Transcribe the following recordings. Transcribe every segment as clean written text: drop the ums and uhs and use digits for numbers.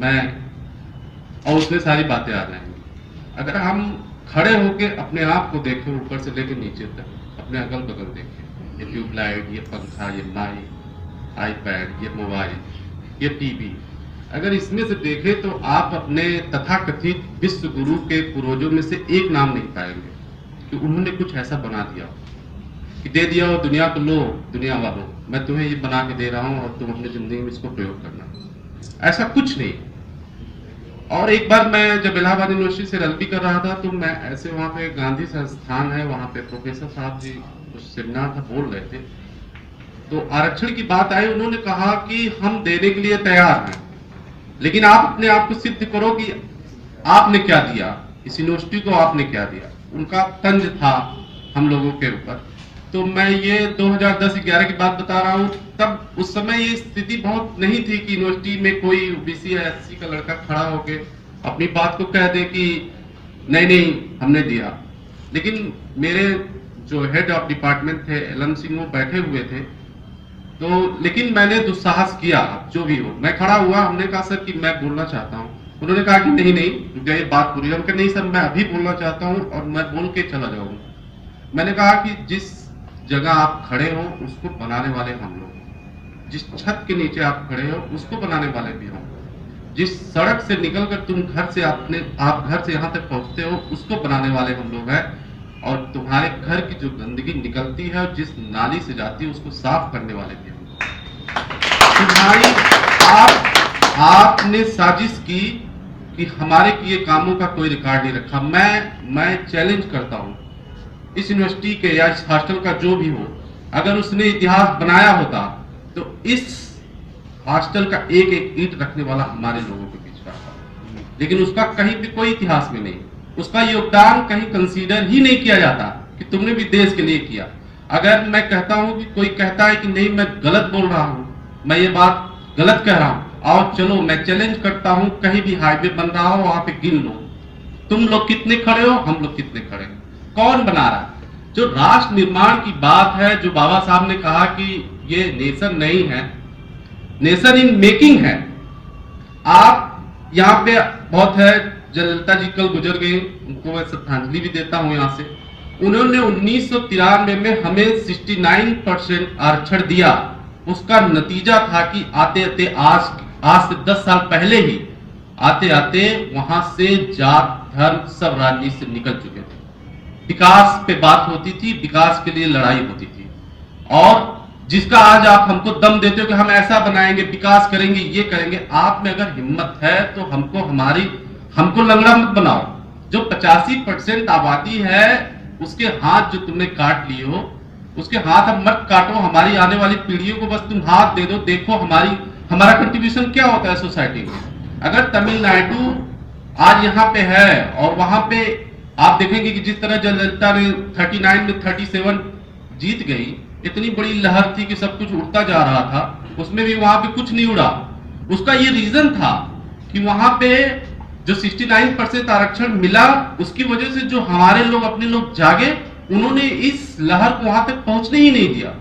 मैं, और उसमें सारी बातें आ जाएंगी। अगर हम खड़े होकर अपने आप को देखें, ऊपर से लेकर नीचे तक, अपने अगल बगल देखें, ये ट्यूबलाइट, ये पंखा, ये माइक, आईपैड, ये मोबाइल, ये टीवी, अगर इसमें से देखें तो आप अपने तथाकथित विश्व गुरु के पूर्वजों में से एक नाम नहीं पाएंगे कि उन्होंने कुछ ऐसा बना दिया कि दे दिया हो दुनिया को, लो दुनिया वालों मैं तुम्हें ये बना के दे रहा हूं और तुम अपनी जिंदगी में इसको प्रयोग करना, ऐसा कुछ नहीं। और एक बार मैं जब इलाहाबाद यूनिवर्सिटी से एलएलबी कर रहा था तो मैं ऐसे वहां पे गांधी संस्थान है, वहां पे प्रोफेसर साहब जी कुछ सेमिनार था बोल रहे थे, तो आरक्षण की बात आई। उन्होंने कहा कि हम देने के लिए तैयार हैं, लेकिन आप अपने आप को सिद्ध करो कि आपने क्या दिया, इस यूनिवर्सिटी को आपने क्या दिया। उनका तंज था हम लोगों के ऊपर। तो मैं ये 2010-11 की बात बता रहा हूँ, तब उस समय ये स्थिति बहुत नहीं थी कि यूनिवर्सिटी में कोई ओबीसी या एससी का लड़का खड़ा होके अपनी बात को कह दे कि नहीं नहीं हमने दिया। लेकिन मेरे जो हेड ऑफ डिपार्टमेंट थे एलएम सिंह, वो बैठे हुए थे, तो लेकिन मैंने दुस्साहस किया, जो भी हो। मैं खड़ा हुआ, हमने कहा सर कि मैं बोलना चाहता हूँ। उन्होंने कहा कि नहीं नहीं ये बात पूरी। हम कहा नहीं सर मैं अभी बोलना चाहता हूँ और मैं बोल के चला जाऊंगा। मैंने कहा कि जिस जगह आप खड़े हो उसको बनाने वाले हम लोग, जिस छत के नीचे आप खड़े हो उसको बनाने वाले भी हम, जिस सड़क से निकलकर तुम घर से आप घर से यहाँ तक पहुंचते हो उसको बनाने वाले हम लोग हैं, और तुम्हारे घर की जो गंदगी निकलती है और जिस नाली से जाती है उसको साफ करने वाले भी हम लोग। तुम्हारी आपने साजिश की कि हमारे किए कामों का कोई रिकॉर्ड नहीं रखा। मैं चैलेंज करता हूं इस यूनिवर्सिटी के या इस हॉस्टल का जो भी हो, अगर उसने इतिहास बनाया होता तो इस हॉस्टल का एक एक ईंट रखने वाला हमारे लोगों के बीच का था, लेकिन उसका कहीं भी कोई इतिहास में नहीं, उसका योगदान कहीं कंसीडर ही नहीं किया जाता कि तुमने भी देश के लिए किया। अगर मैं कहता हूं कि कोई कहता है कि नहीं मैं गलत बोल रहा हूं, मैं ये बात गलत कह रहा हूं, और चलो मैं चैलेंज करता हूं, कहीं भी हाईवे बन रहा हो वहां पे गिन लो, तुम लोग कितने खड़े हो, हम लोग कितने खड़े हैं, कौन बना रहा है। जो राष्ट्र निर्माण की बात है, जो बाबा साहब ने कहा कि ये नेशन नहीं है, नेशन इन मेकिंग है। आप यहाँ पे बहुत है, जयललिता जी कल गुजर गई, उनको मैं श्रद्धांजलि भी देता हूं यहाँ से। उन्होंने 1993 में हमें 69% आरक्षण दिया। उसका नतीजा था कि आते आते आज से 10 साल पहले ही आते आते वहां से जात धर्म सब राजनीति से निकल चुके थे। विकास पे बात होती थी, विकास के लिए लड़ाई होती थी, और जिसका आज आप हमको दम देते हो कि हम ऐसा बनाएंगे, विकास करेंगे, ये करेंगे, आप में अगर हिम्मत है तो हमको लंगड़ा मत बनाओ। जो 85% आबादी है उसके हाथ जो तुमने काट लिए हो, उसके हाथ अब मत काटो। हमारी आने वाली पीढ़ियों को बस तुम हाथ दे दो, देखो हमारा कंट्रीब्यूशन क्या होता है सोसाइटी में। अगर तमिलनाडु आज यहाँ पे है और वहां पे आप देखेंगे कि जिस तरह जयललिता ने 39 में 37 जीत गई, इतनी बड़ी लहर थी कि सब कुछ उड़ता जा रहा था, उसमें भी वहां पे कुछ नहीं उड़ा। उसका ये रीजन था कि वहां पे जो 69% आरक्षण मिला, उसकी वजह से जो हमारे लोग अपने लोग जागे, उन्होंने इस लहर को वहां तक पहुंचने ही नहीं दिया।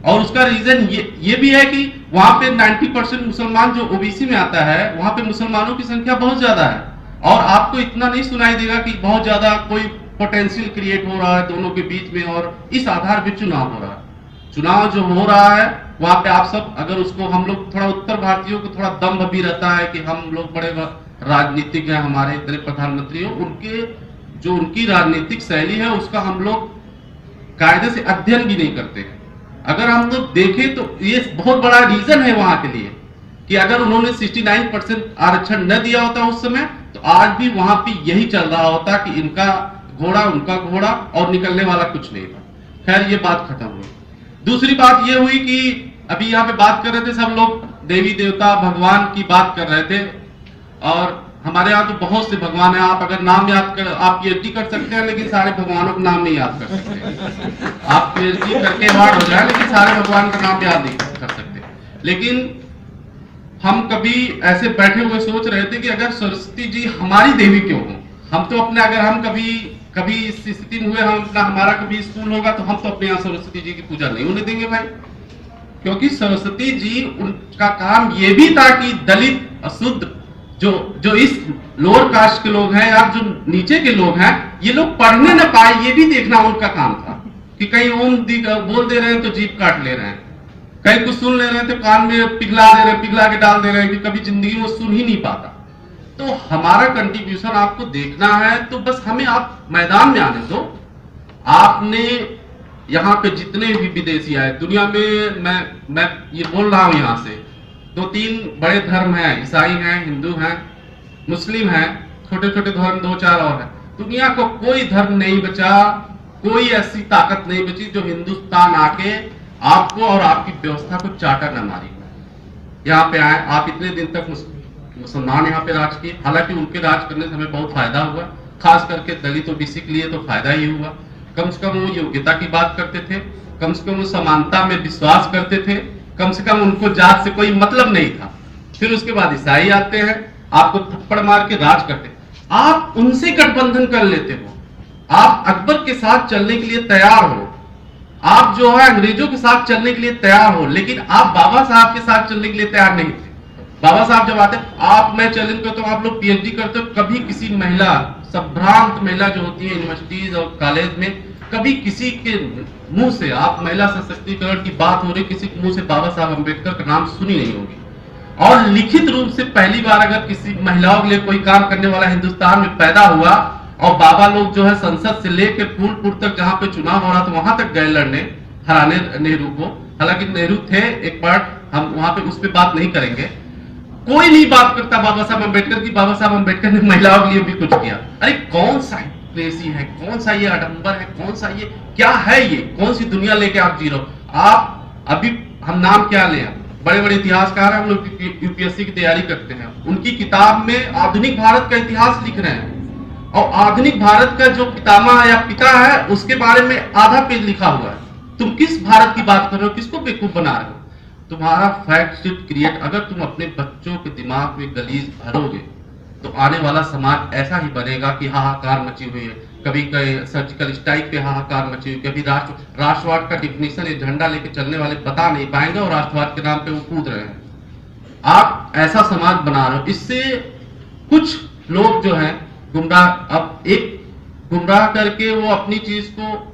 और उसका रीजन ये भी है कि वहां पे 90% मुसलमान जो ओबीसी में आता है, वहां पे मुसलमानों की संख्या बहुत ज्यादा है, और आपको इतना नहीं सुनाई देगा कि बहुत ज्यादा कोई पोटेंशियल क्रिएट हो रहा है दोनों के बीच में, और इस आधार पे चुनाव हो रहा है। चुनाव जो हो रहा है वहां पे आप सब, अगर उसको हम लोग थोड़ा उत्तर भारतीयों को थोड़ा दम्भ भी रहता है कि हम लोग बड़े राजनीतिक हैं, हमारे इतने प्रधानमंत्री हो, उनकी राजनीतिक शैली है उसका हम लोग कायदे से अध्ययन भी नहीं करते हैं। अगर हम लोग देखें तो ये बहुत बड़ा रीजन है वहां के लिए कि अगर उन्होंने 69% आरक्षण न दिया होता उस समय, तो आज भी वहां पे यही चल रहा होता कि इनका घोड़ा उनका घोड़ा और निकलने वाला कुछ नहीं था। खैर ये बात खत्म हुई। दूसरी बात ये हुई कि अभी यहाँ पे बात कर रहे थे सब लोग, देवी देवता भगवान की बात कर रहे थे, और हमारे यहाँ तो बहुत से भगवान हैं। आप अगर नाम याद कर, आप पीएचडी कर सकते हैं लेकिन सारे भगवानों का नाम नहीं याद कर सकते। आप पीएचडी करके हार्ड हो जाए लेकिन सारे भगवान का नाम याद नहीं कर सकते। लेकिन हम कभी ऐसे बैठे हुए सोच रहे थे कि अगर सरस्वती जी हमारी देवी क्यों हो, हम तो अपने, अगर हम कभी इस स्थिति में हुए, हमारा कभी स्कूल होगा तो हम तो अपने यहाँ सरस्वती जी की पूजा नहीं होने देंगे भाई, क्योंकि सरस्वती जी, उनका काम ये भी था कि दलित, अशुद्ध, जो जो इस लोअर कास्ट के लोग हैं या जो नीचे के लोग हैं, ये लोग पढ़ने न पाए, ये भी देखना उनका काम था कि कहीं ओम बोल दे रहे हैं तो जीभ काट ले रहे हैं, कहीं कुछ सुन ले रहे हैं तो कान में पिघला दे रहे हैं, पिघला के डाल दे रहे हैं कि कभी जिंदगी में सुन ही नहीं पाता। तो हमारा कंट्रीब्यूशन आपको देखना है तो बस हमें आप मैदान में आने दो। आपने यहाँ पे जितने भी विदेशी आए दुनिया में, मैं ये बोल रहा हूं यहाँ से, 2-3 बड़े धर्म हैं, ईसाई हैं, हिंदू हैं, मुस्लिम हैं, छोटे छोटे धर्म 2-4 और हैं। दुनिया को कोई धर्म नहीं बचा, कोई ऐसी ताकत नहीं बची जो हिंदुस्तान आके आपको और आपकी व्यवस्था को चाटा न मारी। यहाँ पे आए आप, इतने दिन तक मुसलमान यहाँ पे राज किए, हालांकि उनके राज करने से हमें बहुत फायदा हुआ, खास करके दलित ओबीसी के लिए तो फायदा ही हुआ। कम से कम वो योग्यता की बात करते थे, कम से कम वो समानता में विश्वास करते थे, कम से कम उनको जात से कोई मतलब नहीं था। फिर उसके बाद ईसाई आते हैं, आपको थप्पड़ मार के राज करते, आप उनसे गठबंधन कर लेते हो, आप अकबर के साथ चलने के लिए तैयार हो, आप जो है अंग्रेजों के साथ चलने के लिए तैयार हो, लेकिन आप बाबा साहब के साथ चलने के लिए तैयार नहीं थे। बाबा साहब जब आते, आप मैं चैलेंज करता हूं, आप लोग पीएचडी करते हो, कभी किसी महिला, संभ्रांत महिला जो होती है यूनिवर्सिटीज और कॉलेज में, कभी किसी के मुंह से, आप महिला सशक्तिकरण की बात हो रही, किसी के मुंह से बाबा साहब अम्बेडकर का नाम सुनी नहीं होगी। और लिखित रूप से पहली बार अगर किसी महिलाओं के लिए कोई काम करने वाला हिंदुस्तान में पैदा हुआ और बाबा लोग जो है संसद से लेकर फूलपुर तक जहां पे चुनाव हो रहा था वहां तक गए लड़ने, हराने नेहरू को। हालांकि नेहरू थे एक पार्ट, हम वहां पे उस पर बात नहीं करेंगे। कोई नहीं बात करता बाबा साहब अम्बेडकर की, बाबा साहब अम्बेडकर ने महिलाओं के लिए भी कुछ किया। अरे कौन सा हिपोक्रेसी है, कौन सा ये आडंबर है, कौन सा ये क्या है, ये कौन सी दुनिया लेके आप जी रहे हो। आप अभी हम नाम क्या लें, बड़े बड़े इतिहासकार हैं, हम लोग यूपीएससी की तैयारी करते हैं, उनकी किताब में आधुनिक भारत का इतिहास लिख रहे हैं और आधुनिक भारत का जो पितामह या पिता है उसके बारे में आधा पेज लिखा हुआ है। तुम किस भारत की बात कर रहे हो, किसको बेवकूफ बना रहे हो। तुम्हारा फैक्ट शीट क्रिएट अगर तुम अपने बच्चों के दिमाग में गलीज भरोगे तो आने वाला समाज ऐसा ही बनेगा कि हाहाकार मची हुई है, कभी सर्जिकल स्ट्राइक पे हाहाकार मची हुई, कभी राष्ट्रवाद का डिफिनीशन ये झंडा लेके चलने वाले बता नहीं पाएंगे और राष्ट्रवाद के नाम पे वो कूद रहे हैं। आप ऐसा समाज बना रहे हो, इससे कुछ लोग जो है गुमराह, अब एक गुमराह करके वो अपनी चीज को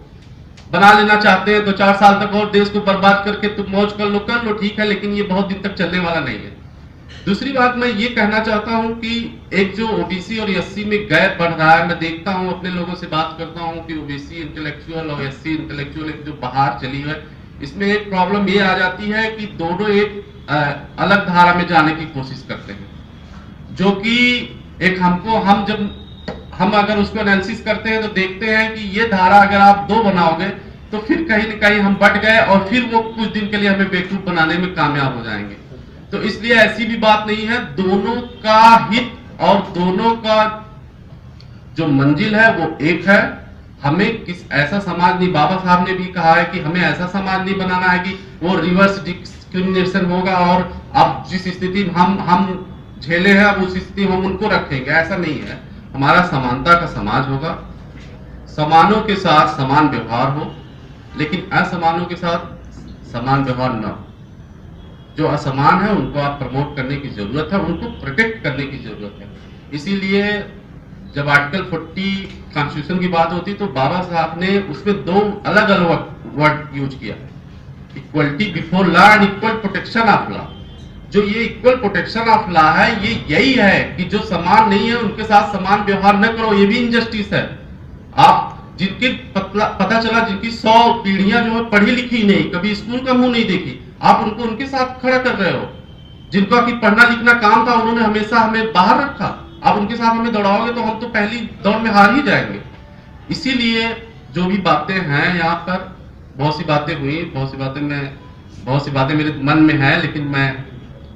बना लेना चाहते हैं, 2-4 साल तक और देश को बर्बाद करके तुम मौज कर लो ठीक है, लेकिन ये बहुत दिन तक चलने वाला नहीं है। दूसरी बात मैं ये कहना चाहता हूं कि एक जो ओबीसी और एससी में गैप बढ़ रहा है, मैं देखता हूं, अपने लोगों से बात करता हूं कि ओबीसी इंटेलेक्चुअल और एससी इंटेलेक्चुअल जो बाहर चली है, इसमें एक प्रॉब्लम ये आ जाती है कि दोनों एक अलग धारा में जाने की कोशिश करते हैं, जो कि एक हम अगर उसको एनालिसिस करते हैं तो देखते हैं कि ये धारा अगर आप 2 बनाओगे तो फिर कहीं न कहीं हम बट गए और फिर वो कुछ दिन के लिए हमें बेवकूफ बनाने में कामयाब हो जाएंगे। तो इसलिए ऐसी भी बात नहीं है, दोनों का हित और दोनों का जो मंजिल है वो एक है। हमें किस ऐसा समाज नहीं, बाबा साहब ने भी कहा है कि हमें ऐसा समाज नहीं बनाना है कि वो रिवर्स डिस्क्रिमिनेशन होगा और अब जिस स्थिति में हम झेले हैं अब उस स्थिति में हम उनको रखेंगे, ऐसा नहीं है। हमारा समानता का समाज होगा, समानों के साथ समान व्यवहार हो, लेकिन असमानों के साथ समान व्यवहार न हो। जो असमान है उनको आप प्रमोट करने की जरूरत है, उनको प्रोटेक्ट करने की जरूरत है। इसीलिए जब आर्टिकल 40 कॉन्स्टिट्यूशन की बात होती तो बाबा साहब ने उसमें 2 अलग अलग वर्ड यूज किया, equality before law and equal protection of law. जो ये इक्वल प्रोटेक्शन ऑफ लॉ है, ये यही है कि जो समान नहीं है उनके साथ समान व्यवहार न करो, ये भी इनजस्टिस है। आप जिनके पता चला जिनकी 100 पीढ़ियां जो है पढ़ी लिखी नहीं, कभी स्कूल का मुंह नहीं देखी, आप उनको उनके साथ खड़ा कर रहे हो। जिनका कि पढ़ना लिखना काम था, उन्होंने हमेशा हमें बाहर रखा, आप उनके साथ हमें दौड़ाओगे तो हम तो पहली दौड़ में हार ही जाएंगे। इसीलिए जो भी बातें हैं यहाँ पर, बहुत सी बातें हुई, बहुत सी बातें मेरे मन में है, लेकिन मैं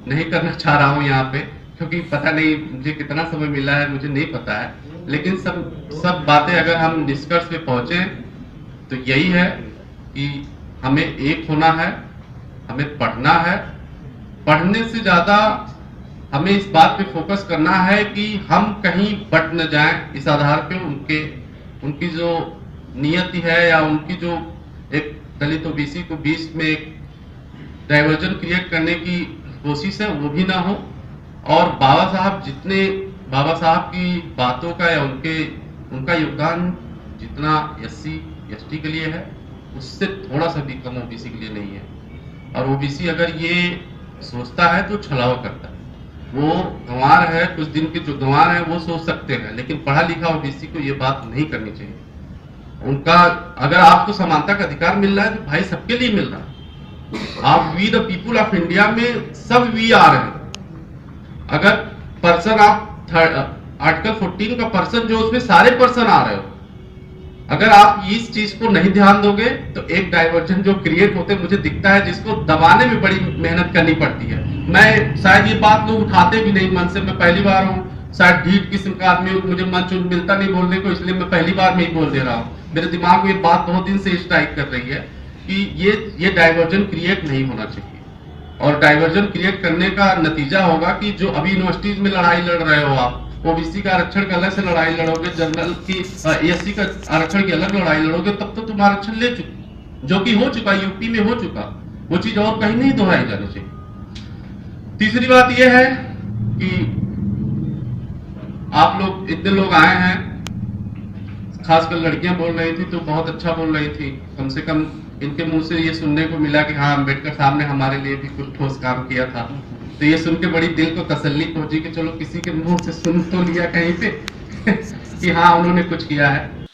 नहीं करना चाह रहा हूँ यहाँ पे, क्योंकि पता नहीं मुझे कितना समय मिला है, मुझे नहीं पता है। लेकिन सब बातें अगर हम निष्कर्ष पे पहुंचे तो यही है कि हमें एक होना है, हमें पढ़ना है। पढ़ने से ज्यादा हमें इस बात पे फोकस करना है कि हम कहीं बट न जाएं, इस आधार पे उनकी जो नियति है या उनकी जो एक दलित ओबीसी को बीच में एक डाइवर्जन क्रिएट करने की कोशिश है वो भी ना हो। और बाबा साहब की बातों का या उनका योगदान जितना एससी एसटी के लिए है उससे थोड़ा सा भी कम ओबीसी के लिए नहीं है। और ओबीसी अगर ये सोचता है तो छलावा करता है। वो गंवार है, कुछ दिन के जो गंवार है वो सोच सकते हैं, लेकिन पढ़ा लिखा ओबीसी को ये बात नहीं करनी चाहिए। उनका अगर आपको समानता का अधिकार मिल रहा है तो भाई सबके लिए मिल रहा है। आप we the people of India में सब वी आ रहे हैं। अगर पर्सन आप आर्टिकल 14 का पर्सन जो उसमें सारे पर्सन आ रहे हो, अगर आप इस चीज को नहीं ध्यान दोगे तो एक डाइवर्जन जो क्रिएट होते मुझे दिखता है, जिसको दबाने में बड़ी मेहनत करनी पड़ती है। मैं शायद ये बात लोग उठाते भी नहीं मन से, मैं पहली बार हूँ, शायद ढीठ किस्म का आदमी हूँ, मुझे मंच मिलता नहीं बोलने को, इसलिए मैं पहली बार में ही बोल दे रहा हूँ। मेरे दिमाग में ये बात बहुत दिन से स्ट्राइक कर रही है कि ये डाइवर्जन क्रिएट नहीं होना चाहिए। और डाइवर्जन क्रिएट करने का नतीजा होगा कि जो अभी यूनिवर्सिटीज में लड़ाई लड़ रहे हो आप, ओबीसी का आरक्षण का अलग से लड़ाई लड़ोगे, जनरल की एससी का आरक्षण की अलग लड़ाई लड़ोगे, तब तो तुम आरक्षण ले चुके, जो कि हो चुका, यूपी में हो चुका, वो चीज और कहीं नहीं दोहराई जानी चाहिए। तीसरी बात यह है कि आप लोग इतने लोग आए हैं, खासकर लड़कियां बोल रही थी तो बहुत अच्छा बोल रही थी। कम से कम इनके मुंह से ये सुनने को मिला कि हाँ अम्बेडकर साहब ने हमारे लिए भी कुछ ठोस काम किया था। तो ये सुन के बड़ी दिल को तसल्ली पहुंची कि चलो किसी के मुंह से सुन तो लिया कहीं पे कि हाँ उन्होंने कुछ किया है।